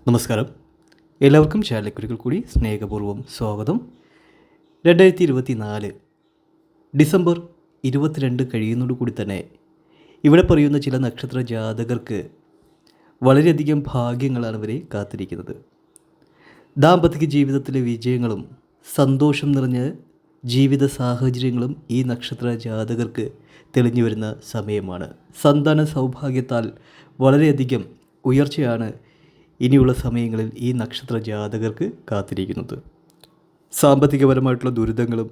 നമസ്കാരം. എല്ലാവർക്കും ചാനലിലേക്ക് ഒരിക്കൽ കൂടി സ്നേഹപൂർവ്വം സ്വാഗതം. 2024 ഡിസംബർ 22 കഴിയുന്നതോടുകൂടി തന്നെ ഇവിടെ പറയുന്ന ചില നക്ഷത്ര ജാതകർക്ക് വളരെയധികം ഭാഗ്യങ്ങളാണ് ഇവരെ കാത്തിരിക്കുന്നത്. ദാമ്പത്തിക ജീവിതത്തിലെ വിജയങ്ങളും സന്തോഷം നിറഞ്ഞ ജീവിത സാഹചര്യങ്ങളും ഈ നക്ഷത്ര ജാതകർക്ക് തെളിഞ്ഞു വരുന്ന സമയമാണ്. സന്താന സൗഭാഗ്യത്താൽ വളരെയധികം ഉയർച്ചയാണ് ഇനിയുള്ള സമയങ്ങളിൽ ഈ നക്ഷത്ര ജാതകർക്ക് കാത്തിരിക്കുന്നത്. സാമ്പത്തികപരമായിട്ടുള്ള ദുരിതങ്ങളും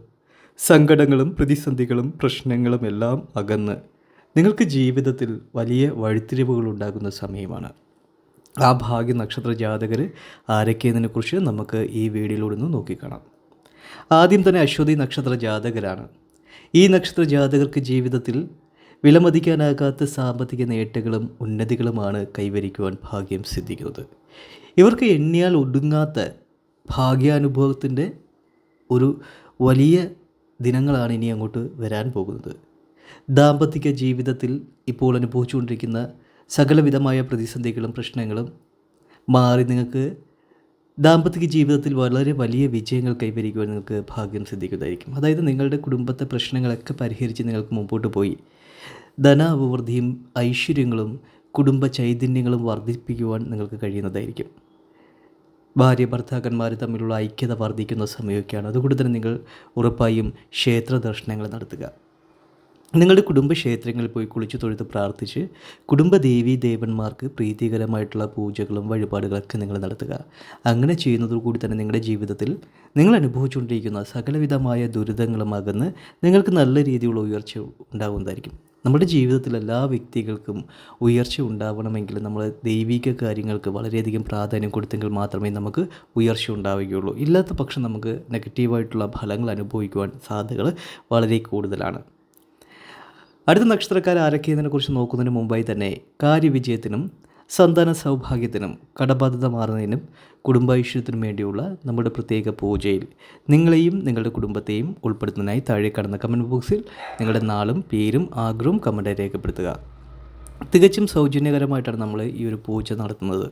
സങ്കടങ്ങളും പ്രതിസന്ധികളും പ്രശ്നങ്ങളും എല്ലാം അകന്ന് നിങ്ങൾക്ക് ജീവിതത്തിൽ വലിയ വഴിത്തിരിവുകൾ ഉണ്ടാകുന്ന സമയമാണ്. ആ ഭാഗ്യ നക്ഷത്ര ജാതകർ ആരൊക്കെയെന്നതിനെക്കുറിച്ച് നമുക്ക് ഈ വീഡിയോയിലൂടെ ഒന്ന് നോക്കിക്കാണാം. ആദ്യം തന്നെ അശ്വതി നക്ഷത്ര ജാതകരാണ്. ഈ നക്ഷത്ര ജാതകർക്ക് ജീവിതത്തിൽ വിലമതിക്കാനാകാത്ത സാമ്പത്തിക നേട്ടങ്ങളും ഉന്നതികളുമാണ് കൈവരിക്കുവാൻ ഭാഗ്യം സിദ്ധിക്കുന്നത്. ഇവർക്ക് എണ്ണിയാൽ ഒടുങ്ങാത്ത ഭാഗ്യാനുഭവത്തിൻ്റെ ഒരു വലിയ ദിനങ്ങളാണ് ഇനി അങ്ങോട്ട് വരാൻ പോകുന്നത്. ദാമ്പത്തിക ജീവിതത്തിൽ ഇപ്പോൾ അനുഭവിച്ചുകൊണ്ടിരിക്കുന്ന സകലവിധമായ പ്രതിസന്ധികളും പ്രശ്നങ്ങളും മാറി നിങ്ങൾക്ക് ദാമ്പത്തിക ജീവിതത്തിൽ വളരെ വലിയ വിജയങ്ങൾ കൈവരിക്കുവാൻ നിങ്ങൾക്ക് ഭാഗ്യം സിദ്ധിക്കുന്നതായിരിക്കും. അതായത് നിങ്ങളുടെ കുടുംബത്തെ പ്രശ്നങ്ങളൊക്കെ പരിഹരിച്ച് നിങ്ങൾക്ക് മുമ്പോട്ട് പോയി ധനാഭിവൃദ്ധിയും ഐശ്വര്യങ്ങളും കുടുംബ ചൈതന്യങ്ങളും വർദ്ധിപ്പിക്കുവാൻ നിങ്ങൾക്ക് കഴിയുന്നതായിരിക്കും. ഭാര്യ ഭർത്താക്കന്മാർ തമ്മിലുള്ള ഐക്യത വർദ്ധിക്കുന്ന സമയമൊക്കെയാണ്. അതുകൊണ്ട് തന്നെ നിങ്ങൾ ഉറപ്പായും ക്ഷേത്ര ദർശനങ്ങൾ നടത്തുക. നിങ്ങളുടെ കുടുംബക്ഷേത്രങ്ങളിൽ പോയി കുളിച്ചു തൊഴുത് പ്രാർത്ഥിച്ച് കുടുംബദേവീ ദേവന്മാർക്ക് പ്രീതികരമായിട്ടുള്ള പൂജകളും വഴിപാടുകളൊക്കെ നിങ്ങൾ നടത്തുക. അങ്ങനെ ചെയ്യുന്നതോടുകൂടി തന്നെ നിങ്ങളുടെ ജീവിതത്തിൽ നിങ്ങൾ അനുഭവിച്ചുകൊണ്ടിരിക്കുന്ന സകലവിധമായ ദുരിതങ്ങളും അകന്ന് നിങ്ങൾക്ക് നല്ല രീതിയിലുള്ള ഉയർച്ച ഉണ്ടാകുന്നതായിരിക്കും. നമ്മുടെ ജീവിതത്തിൽ എല്ലാ വ്യക്തികൾക്കും ഉയർച്ച ഉണ്ടാവണമെങ്കിൽ നമ്മൾ ദൈവിക കാര്യങ്ങൾക്ക് വളരെയധികം പ്രാധാന്യം കൊടുത്തെങ്കിൽ മാത്രമേ നമുക്ക് ഉയർച്ച ഉണ്ടാവുകയുള്ളൂ. ഇല്ലാത്ത പക്ഷം നമുക്ക് നെഗറ്റീവായിട്ടുള്ള ഫലങ്ങൾ അനുഭവിക്കുവാൻ സാധ്യതകൾ വളരെ കൂടുതലാണ്. അടുത്ത നക്ഷത്രക്കാർ ആരൊക്കെയെന്നതിനെക്കുറിച്ച് നോക്കുന്നതിന് മുമ്പായി തന്നെ കാര്യവിജയത്തിനും സന്താന സൗഭാഗ്യത്തിനും കടബാധ്യത മാറുന്നതിനും കുടുംബൈശ്വര്യത്തിനും വേണ്ടിയുള്ള നമ്മുടെ പ്രത്യേക പൂജയിൽ നിങ്ങളെയും നിങ്ങളുടെ കുടുംബത്തെയും ഉൾപ്പെടുത്തുന്നതിനായി താഴെ കാണുന്ന കമൻറ്റ് ബോക്സിൽ നിങ്ങളുടെ നാളും പേരും ആഗ്രഹവും കമൻറ്റായി രേഖപ്പെടുത്തുക. തികച്ചും സൗജന്യകരമായിട്ടാണ് നമ്മൾ ഈ ഒരു പൂജ നടത്തുന്നത്.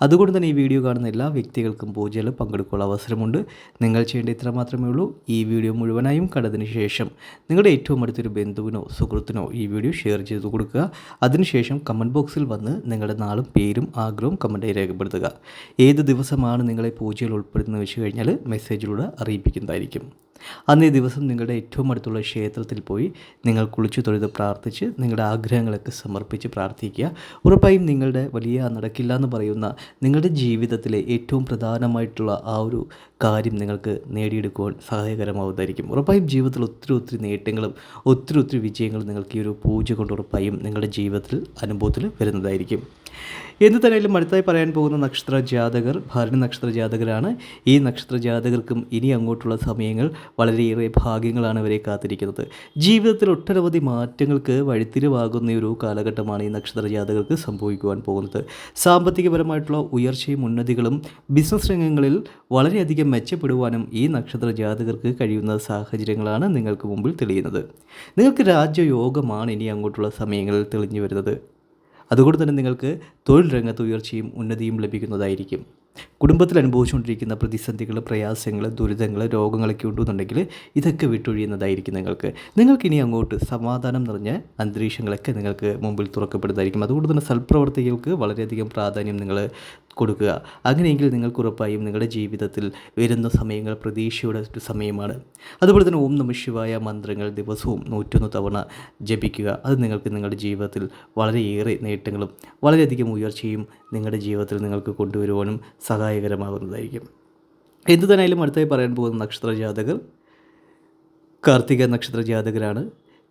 അതുകൊണ്ട് തന്നെ ഈ വീഡിയോ കാണുന്ന എല്ലാ വ്യക്തികൾക്കും പൂജയിൽ പങ്കെടുക്കാനുള്ള അവസരമുണ്ട്. നിങ്ങൾ ചെയ്യേണ്ട ഇത്ര മാത്രമേ ഉള്ളൂ. ഈ വീഡിയോ മുഴുവനായും കണ്ടതിന് ശേഷം നിങ്ങളുടെ ഏറ്റവും അടുത്തൊരു ബന്ധുവിനോ സുഹൃത്തിനോ ഈ വീഡിയോ ഷെയർ ചെയ്ത് കൊടുക്കുക. അതിനുശേഷം കമൻറ്റ് ബോക്സിൽ വന്ന് നിങ്ങളുടെ നാളും പേരും ആഗ്രഹവും കമൻറ്റായി രേഖപ്പെടുത്തുക. ഏത് ദിവസമാണ് നിങ്ങളെ പൂജയിൽ ഉൾപ്പെടുത്തുന്നത് വെച്ച് കഴിഞ്ഞാൽ മെസ്സേജിലൂടെ അറിയിപ്പിക്കുന്നതായിരിക്കും. അന്നേ ദിവസം നിങ്ങളുടെ ഏറ്റവും അടുത്തുള്ള ക്ഷേത്രത്തിൽ പോയി നിങ്ങൾ കുളിച്ചു തൊഴുത് പ്രാർത്ഥിച്ച് നിങ്ങളുടെ ആഗ്രഹങ്ങളൊക്കെ സമർപ്പിച്ച് പ്രാർത്ഥിക്കുക. ഉറപ്പായും നിങ്ങളുടെ വലിയ നടക്കില്ല എന്ന് പറയുന്ന നിങ്ങളുടെ ജീവിതത്തിലെ ഏറ്റവും പ്രധാനമായിട്ടുള്ള ആ ഒരു കാര്യം നിങ്ങൾക്ക് നേടിയെടുക്കുവാൻ സഹായകരമാവുന്നതായിരിക്കും. ഉറപ്പായും ജീവിതത്തിൽ ഒത്തിരി നേട്ടങ്ങളും ഒത്തിരി വിജയങ്ങളും നിങ്ങൾക്ക് ഈ ഒരു പൂജ കൊണ്ട് ഉറപ്പായും നിങ്ങളുടെ ജീവിതത്തിൽ അനുഭവത്തിൽ വരുന്നതായിരിക്കും. എന്ത് തന്നെയാലും അടുത്തായി പറയാൻ പോകുന്ന നക്ഷത്ര ജാതകർ ഭരണി നക്ഷത്ര ജാതകരാണ്. ഈ നക്ഷത്ര ജാതകർക്കും ഇനി അങ്ങോട്ടുള്ള സമയങ്ങൾ വളരെയേറെ ഭാഗ്യങ്ങളാണ് ഇവരെ കാത്തിരിക്കുന്നത്. ജീവിതത്തിൽ ഒട്ടനവധി മാറ്റങ്ങൾക്ക് വഴിത്തിരിവാകുന്ന ഒരു കാലഘട്ടമാണ് ഈ നക്ഷത്ര ജാതകർക്ക് സംഭവിക്കുവാൻ പോകുന്നത്. സാമ്പത്തികപരമായിട്ടുള്ള ഉയർച്ചയും ഉന്നതികളും ബിസിനസ് രംഗങ്ങളിൽ വളരെയധികം മെച്ചപ്പെടുവാനും ഈ നക്ഷത്ര ജാതകർക്ക് കഴിയുന്ന സാഹചര്യങ്ങളാണ് നിങ്ങൾക്ക് മുമ്പിൽ തെളിയുന്നത്. നിങ്ങൾക്ക് രാജയോഗമാണ് ഇനി അങ്ങോട്ടുള്ള സമയങ്ങളിൽ തെളിഞ്ഞു വരുന്നത്. അതുകൊണ്ട് തന്നെ നിങ്ങൾക്ക് തൊഴിൽ രംഗത്ത് ഉയർച്ചയും ഉന്നതിയും ലഭിക്കുന്നതായിരിക്കും. കുടുംബത്തിൽ അനുഭവിച്ചുകൊണ്ടിരിക്കുന്ന പ്രതിസന്ധികൾ പ്രയാസങ്ങൾ ദുരിതങ്ങൾ രോഗങ്ങളൊക്കെ ഉണ്ടെന്നുണ്ടെങ്കിൽ ഇതൊക്കെ വിട്ടൊഴിയുന്നതായിരിക്കും. നിങ്ങൾക്കിനി അങ്ങോട്ട് സമാധാനം നിറഞ്ഞ അന്തരീക്ഷങ്ങളൊക്കെ നിങ്ങൾക്ക് മുമ്പിൽ തുറക്കപ്പെടുന്നതായിരിക്കും. അതുകൊണ്ട് തന്നെ സൽപ്രവർത്തികൾക്ക് വളരെയധികം പ്രാധാന്യം നിങ്ങൾ കൊടുക്കുക. അങ്ങനെയെങ്കിൽ നിങ്ങൾക്ക് ഉറപ്പായും നിങ്ങളുടെ ജീവിതത്തിൽ വരുന്ന സമയങ്ങൾ പ്രതീക്ഷയുടെ ഒരു സമയമാണ്. അതുപോലെ തന്നെ ഓം നമഃ ശിവായ മന്ത്രങ്ങൾ ദിവസവും 101 തവണ ജപിക്കുക. അത് നിങ്ങൾക്ക് നിങ്ങളുടെ ജീവിതത്തിൽ വളരെയേറെ നേട്ടങ്ങളും വളരെയധികം ഉയർച്ചയും നിങ്ങളുടെ ജീവിതത്തിൽ നിങ്ങൾക്ക് കൊണ്ടുവരുവാനും സഹായകരമാകുന്നതായിരിക്കും. എന്തു തന്നെയായാലും അടുത്തായി പറയാൻ പോകുന്ന നക്ഷത്ര ജാതകർ കാർത്തിക നക്ഷത്ര ജാതകരാണ്.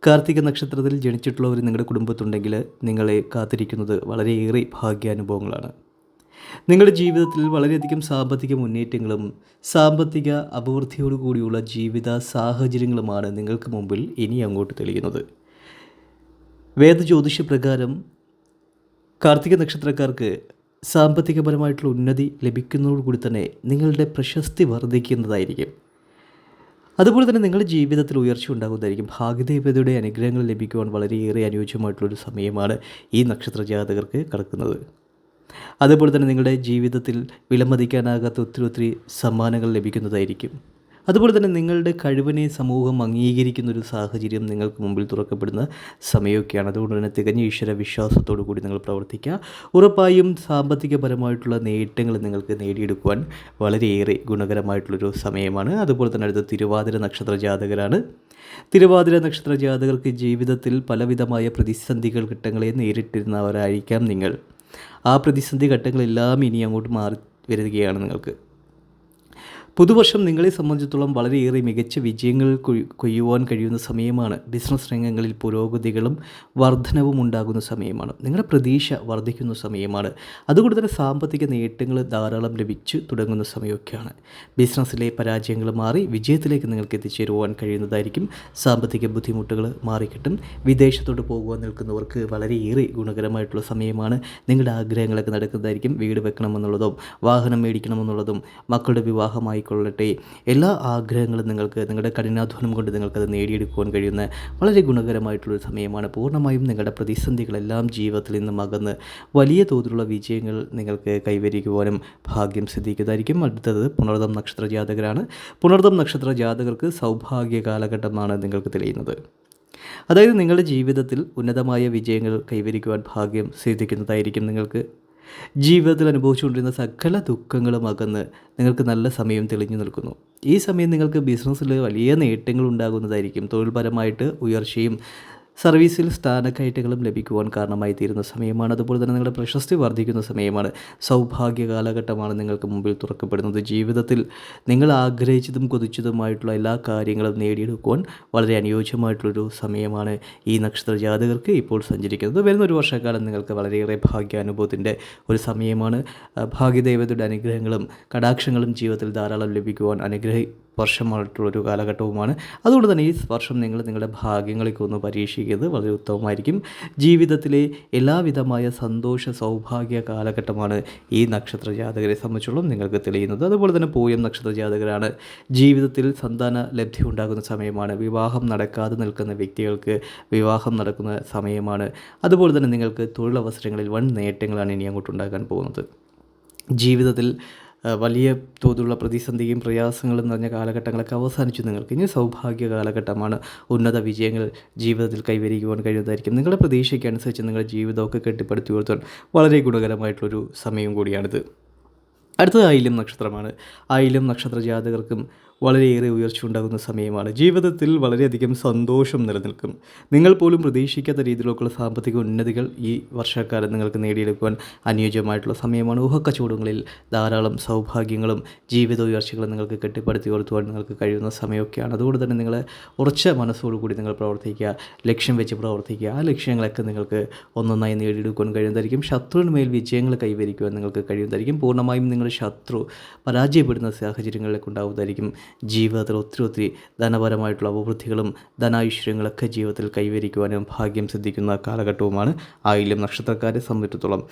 കാർത്തിക നക്ഷത്രത്തിൽ ജനിച്ചിട്ടുള്ളവർ നിങ്ങളുടെ കുടുംബത്തുണ്ടെങ്കിൽ നിങ്ങളെ കാത്തിരിക്കുന്നത് വളരെയേറെ ഭാഗ്യാനുഭവങ്ങളാണ്. നിങ്ങളുടെ ജീവിതത്തിൽ വളരെയധികം സാമ്പത്തിക മുന്നേറ്റങ്ങളും സാമ്പത്തിക അഭിവൃദ്ധിയോടുകൂടിയുള്ള ജീവിത സാഹചര്യങ്ങളുമാണ് നിങ്ങൾക്ക് മുമ്പിൽ ഇനി അങ്ങോട്ട് തെളിയുന്നത്. വേദജ്യോതിഷ പ്രകാരം കാർത്തിക നക്ഷത്രക്കാർക്ക് സാമ്പത്തികപരമായിട്ടുള്ള ഉന്നതി ലഭിക്കുന്നതോടുകൂടി തന്നെ നിങ്ങളുടെ പ്രശസ്തി വർദ്ധിക്കുന്നതായിരിക്കും. അതുപോലെ തന്നെ നിങ്ങളുടെ ജീവിതത്തിൽ ഉയർച്ച ഉണ്ടാകുന്നതായിരിക്കും. ഭാഗ്യദേവതയുടെ അനുഗ്രഹങ്ങൾ ലഭിക്കുവാൻ വളരെയേറെ അനുയോജ്യമായിട്ടുള്ളൊരു സമയമാണ് ഈ നക്ഷത്ര ജാതകർക്ക് കടക്കുന്നത്. അതുപോലെ തന്നെ നിങ്ങളുടെ ജീവിതത്തിൽ വിലമതിക്കാനാകാത്ത ഒത്തിരി ഒത്തിരി സമ്മാനങ്ങൾ ലഭിക്കുന്നതായിരിക്കും. അതുപോലെ തന്നെ നിങ്ങളുടെ കഴിവിനെ സമൂഹം അംഗീകരിക്കുന്ന ഒരു സാഹചര്യം നിങ്ങൾക്ക് മുമ്പിൽ തുറക്കപ്പെടുന്ന സമയമൊക്കെയാണ്. അതുകൊണ്ട് തന്നെ തികഞ്ഞ ഈശ്വര വിശ്വാസത്തോടു കൂടി നിങ്ങൾ പ്രവർത്തിക്കുക. ഉറപ്പായും സാമ്പത്തികപരമായിട്ടുള്ള നേട്ടങ്ങൾ നിങ്ങൾക്ക് നേടിയെടുക്കുവാൻ വളരെയേറെ ഗുണകരമായിട്ടുള്ളൊരു സമയമാണ്. അതുപോലെ തന്നെ അടുത്ത തിരുവാതിര നക്ഷത്ര ജാതകരാണ്. തിരുവാതിര നക്ഷത്ര ജാതകർക്ക് ജീവിതത്തിൽ പലവിധമായ പ്രതിസന്ധികൾ ഘട്ടങ്ങളെ നേരിട്ടിരുന്നവരായിരിക്കാം നിങ്ങൾ. ആ പ്രതിസന്ധി ഘട്ടങ്ങളെല്ലാം ഇനി അങ്ങോട്ട് മാറി വരികയാണ് നിങ്ങൾക്ക്. പുതുവർഷം നിങ്ങളെ സംബന്ധിച്ചിടത്തോളം വളരെയേറെ മികച്ച വിജയങ്ങൾ കൊയ്യുവാൻ കഴിയുന്ന സമയമാണ്. ബിസിനസ് രംഗങ്ങളിൽ പുരോഗതികളും വർധനവും ഉണ്ടാകുന്ന സമയമാണ്. നിങ്ങളുടെ പ്രതീക്ഷ വർദ്ധിക്കുന്ന സമയമാണ്. അതുകൊണ്ട് തന്നെ സാമ്പത്തിക നേട്ടങ്ങൾ ധാരാളം ലഭിച്ചു തുടങ്ങുന്ന സമയമൊക്കെയാണ്. ബിസിനസ്സിലെ പരാജയങ്ങൾ മാറി വിജയത്തിലേക്ക് നിങ്ങൾക്ക് എത്തിച്ചേരുവാൻ കഴിയുന്നതായിരിക്കും. സാമ്പത്തിക ബുദ്ധിമുട്ടുകൾ മാറിക്കിട്ടും. വിദേശത്തോട്ട് പോകുവാൻ നിൽക്കുന്നവർക്ക് വളരെയേറെ ഗുണകരമായിട്ടുള്ള സമയമാണ്. നിങ്ങളുടെ ആഗ്രഹങ്ങളൊക്കെ നടക്കുന്നതായിരിക്കും. വീട് വെക്കണമെന്നുള്ളതും വാഹനം മേടിക്കണമെന്നുള്ളതും മക്കളുടെ വിവാഹമായി കൊള്ളട്ടെ, എല്ലാ ആഗ്രഹങ്ങളും നിങ്ങൾക്ക് നിങ്ങളുടെ കഠിനാധ്വാനം കൊണ്ട് നിങ്ങൾക്കത് നേടിയെടുക്കുവാൻ കഴിയുന്ന വളരെ ഗുണകരമായിട്ടുള്ളൊരു സമയമാണ്. പൂർണ്ണമായും നിങ്ങളുടെ പ്രതിസന്ധികളെല്ലാം ജീവിതത്തിൽ നിന്നും അകന്ന് വലിയ തോതിലുള്ള വിജയങ്ങൾ നിങ്ങൾക്ക് കൈവരിക്കുവാനും ഭാഗ്യം സിദ്ധിക്കുന്നതായിരിക്കും. അടുത്തത് പുണർതം നക്ഷത്ര ജാതകരാണ്. പുണർതം നക്ഷത്ര ജാതകർക്ക് സൗഭാഗ്യ കാലഘട്ടമാണ് നിങ്ങൾക്ക് തെളിയുന്നത്. അതായത് നിങ്ങളുടെ ജീവിതത്തിൽ ഉന്നതമായ വിജയങ്ങൾ കൈവരിക്കുവാൻ ഭാഗ്യം സിദ്ധിക്കുന്നതായിരിക്കും. നിങ്ങൾക്ക് ജീവിതത്തിൽ അനുഭവിച്ചുകൊണ്ടിരുന്ന സകല ദുഃഖങ്ങളും അകന്ന് നിങ്ങൾക്ക് നല്ല സമയം തെളിഞ്ഞു നിൽക്കുന്നു. ഈ സമയം നിങ്ങൾക്ക് ബിസിനസ്സിൽ വലിയ നേട്ടങ്ങൾ ഉണ്ടാകുന്നതായിരിക്കും. തൊഴിൽപരമായിട്ട് ഉയർച്ചയും സർവീസിൽ സ്ഥാനക്കയറ്റങ്ങളും ലഭിക്കുവാൻ കാരണമായി തീരുന്ന സമയമാണ്. അതുപോലെ തന്നെ നിങ്ങളുടെ പ്രശസ്തി വർദ്ധിക്കുന്ന സമയമാണ്. സൗഭാഗ്യ കാലഘട്ടമാണ് നിങ്ങൾക്ക് മുമ്പിൽ തുറക്കപ്പെടുന്നത്. ജീവിതത്തിൽ നിങ്ങൾ ആഗ്രഹിച്ചതും കൊതിച്ചതുമായിട്ടുള്ള എല്ലാ കാര്യങ്ങളും നേടിയെടുക്കുവാൻ വളരെ അനുയോജ്യമായിട്ടുള്ളൊരു സമയമാണ് ഈ നക്ഷത്ര ജാതകർക്ക് ഇപ്പോൾ സഞ്ചരിക്കുന്നത്. വരുന്നൊരു വർഷക്കാലം നിങ്ങൾക്ക് വളരെയേറെ ഭാഗ്യാനുഭവത്തിൻ്റെ ഒരു സമയമാണ്. ഭാഗ്യദേവതയുടെ അനുഗ്രഹങ്ങളും കടാക്ഷങ്ങളും ജീവിതത്തിൽ ധാരാളം ലഭിക്കുവാൻ വർഷമായിട്ടുള്ളൊരു കാലഘട്ടവുമാണ്. അതുകൊണ്ട് തന്നെ ഈ വർഷം നിങ്ങളുടെ ഭാഗ്യങ്ങളൊക്കെ ഒന്ന് പരീക്ഷിക്കുന്നത് വളരെ ഉത്തമമായിരിക്കും. ജീവിതത്തിലെ എല്ലാവിധമായ സന്തോഷ സൗഭാഗ്യ കാലഘട്ടമാണ് ഈ നക്ഷത്ര ജാതകരെ സംബന്ധിച്ചോളം നിങ്ങൾക്ക് തെളിയുന്നത്. അതുപോലെ തന്നെ പൂയം നക്ഷത്ര ജാതകരാണ്. ജീവിതത്തിൽ സന്താന ലബ്ധി ഉണ്ടാകുന്ന സമയമാണ്. വിവാഹം നടക്കാതെ നിൽക്കുന്ന വ്യക്തികൾക്ക് വിവാഹം നടക്കുന്ന സമയമാണ്. അതുപോലെ തന്നെ നിങ്ങൾക്ക് തൊഴിലവസരങ്ങളിൽ വൻ നേട്ടങ്ങളാണ് ഇനി അങ്ങോട്ട് ഉണ്ടാകാൻ പോകുന്നത്. ജീവിതത്തിൽ വലിയ തോതിലുള്ള പ്രതിസന്ധിയും പ്രയാസങ്ങളും നിറഞ്ഞ കാലഘട്ടങ്ങളൊക്കെ അവസാനിച്ചു. നിങ്ങൾക്ക് ഇനി സൗഭാഗ്യ കാലഘട്ടമാണ്. ഉന്നത വിജയങ്ങൾ ജീവിതത്തിൽ കൈവരിക്കുവാൻ കഴിയുന്നതായിരിക്കും. നിങ്ങളുടെ പ്രതീക്ഷയ്ക്കനുസരിച്ച് നിങ്ങളുടെ ജീവിതമൊക്കെ കെട്ടിപ്പടുത്തി ഉയർത്താൻ വളരെ ഗുണകരമായിട്ടുള്ളൊരു സമയം കൂടിയാണിത്. അടുത്തത് ആയില്യം നക്ഷത്രമാണ്. ആയില്യം നക്ഷത്ര ജാതകർക്കും വളരെയേറെ ഉയർച്ച ഉണ്ടാകുന്ന സമയമാണ്. ജീവിതത്തിൽ വളരെയധികം സന്തോഷം നിലനിൽക്കും. നിങ്ങൾ പോലും പ്രതീക്ഷിക്കാത്ത രീതിയിലുള്ള സാമ്പത്തിക ഉന്നതികൾ ഈ വർഷക്കാലം നിങ്ങൾക്ക് നേടിയെടുക്കുവാൻ അനുയോജ്യമായിട്ടുള്ള സമയമാണ്. ഊഹക്കച്ചവടങ്ങളിൽ ധാരാളം സൗഭാഗ്യങ്ങളും ജീവിത ഉയർച്ചകളും നിങ്ങൾക്ക് കെട്ടിപ്പടുത്തി ഉയർത്തുവാൻ നിങ്ങൾക്ക് കഴിയുന്ന സമയമൊക്കെയാണ്. അതുകൊണ്ട് തന്നെ നിങ്ങൾ ഉറച്ച മനസ്സോടുകൂടി നിങ്ങൾ പ്രവർത്തിക്കുക, ലക്ഷ്യം വെച്ച് പ്രവർത്തിക്കുക. ആ ലക്ഷ്യങ്ങളൊക്കെ നിങ്ങൾക്ക് ഒന്നൊന്നായി നേടിയെടുക്കുവാൻ കഴിയുന്നതായിരിക്കും. ശത്രുവിന് മേൽ വിജയങ്ങൾ കൈവരിക്കുവാൻ നിങ്ങൾക്ക് കഴിയുന്നതായിരിക്കും. പൂർണ്ണമായും നിങ്ങളുടെ ശത്രു പരാജയപ്പെടുന്ന സാഹചര്യങ്ങളിലേക്ക് ഉണ്ടാവുന്നതായിരിക്കും. ജീവിതത്തിൽ ഒത്തിരി ധനപരമായിട്ടുള്ള അഭിവൃദ്ധികളും ധനാഐശ്വര്യങ്ങളൊക്കെ ജീവിതത്തിൽ കൈവരിക്കുവാനും ഭാഗ്യം സിദ്ധിക്കുന്ന കാലഘട്ടവുമാണ് ആയില്യം നക്ഷത്രക്കാരെ സംബന്ധിച്ചിടത്തോളം.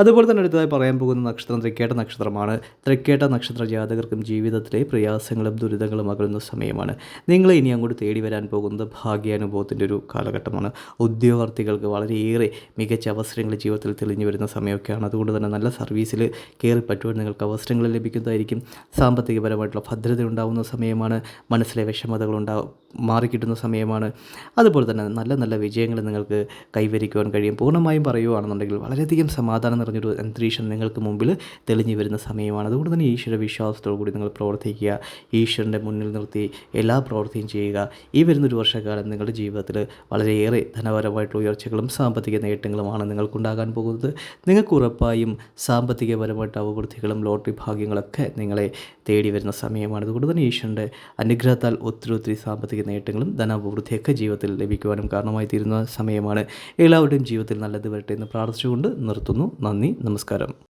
അതുപോലെ തന്നെ അടുത്തതായി പറയാൻ പോകുന്ന നക്ഷത്രം തൃക്കേട്ട നക്ഷത്രമാണ്. തൃക്കേട്ട നക്ഷത്ര ജാതകർക്കും ജീവിതത്തിലെ പ്രയാസങ്ങളും ദുരിതങ്ങളും അകലുന്ന സമയമാണ്. നിങ്ങളെ ഇനി അങ്ങോട്ട് തേടി വരാൻ പോകുന്നത് ഭാഗ്യാനുഭവത്തിൻ്റെ ഒരു കാലഘട്ടമാണ്. ഉദ്യോഗാർത്ഥികൾക്ക് വളരെയേറെ മികച്ച അവസരങ്ങൾ ജീവിതത്തിൽ തെളിഞ്ഞു വരുന്ന സമയമൊക്കെയാണ്. അതുകൊണ്ട് തന്നെ നല്ല സർവീസിൽ കയറി പറ്റുവാൻ നിങ്ങൾക്ക് അവസരങ്ങൾ ലഭിക്കുന്നതായിരിക്കും. സാമ്പത്തികപരമായിട്ടുള്ള ഭദ്രത ഉണ്ടാകുന്ന സമയമാണ്. മനസ്സിലെ വിഷമതകൾ മാറിക്കിട്ടുന്ന സമയമാണ്. അതുപോലെ തന്നെ നല്ല നല്ല വിജയങ്ങൾ നിങ്ങൾക്ക് കൈവരിക്കുവാൻ കഴിയും. പൂർണ്ണമായും പറയുകയാണെന്നുണ്ടെങ്കിൽ വളരെയധികം സമാധാനം നിറഞ്ഞൊരു അന്തരീക്ഷം നിങ്ങൾക്ക് മുമ്പിൽ തെളിഞ്ഞു വരുന്ന സമയമാണ്. അതുകൊണ്ട് തന്നെ ഈശ്വര വിശ്വാസത്തോടു കൂടി നിങ്ങൾ പ്രവർത്തിക്കുക. ഈശ്വരൻ്റെ മുന്നിൽ നിർത്തി എല്ലാ പ്രവൃത്തിയും ചെയ്യുക. ഈ വരുന്നൊരു വർഷക്കാലം നിങ്ങളുടെ ജീവിതത്തിൽ വളരെയേറെ ധനപരമായിട്ടുള്ള ഉയർച്ചകളും സാമ്പത്തിക നേട്ടങ്ങളുമാണ് നിങ്ങൾക്കുണ്ടാകാൻ പോകുന്നത്. നിങ്ങൾക്ക് ഉറപ്പായും സാമ്പത്തികപരമായിട്ട് അഭിവൃദ്ധികളും ലോട്ടറി ഭാഗ്യങ്ങളൊക്കെ നിങ്ങളെ തേടി വരുന്ന സമയമാണ്. അതുകൊണ്ട് തന്നെ ഈശ്വരൻ്റെ അനുഗ്രഹത്താൽ ഒത്തിരി സാമ്പത്തിക നേട്ടങ്ങളും ധനാഭിവൃദ്ധിയൊക്കെ ജീവിതത്തിൽ ലഭിക്കുവാനും കാരണമായി തീരുന്ന സമയമാണ്. എല്ലാവരുടെയും ജീവിതത്തിൽ നല്ലത് വരട്ടെ എന്ന് പ്രാർത്ഥിച്ചുകൊണ്ട് നിർത്തുന്നു. നന്ദി, നമസ്കാരം.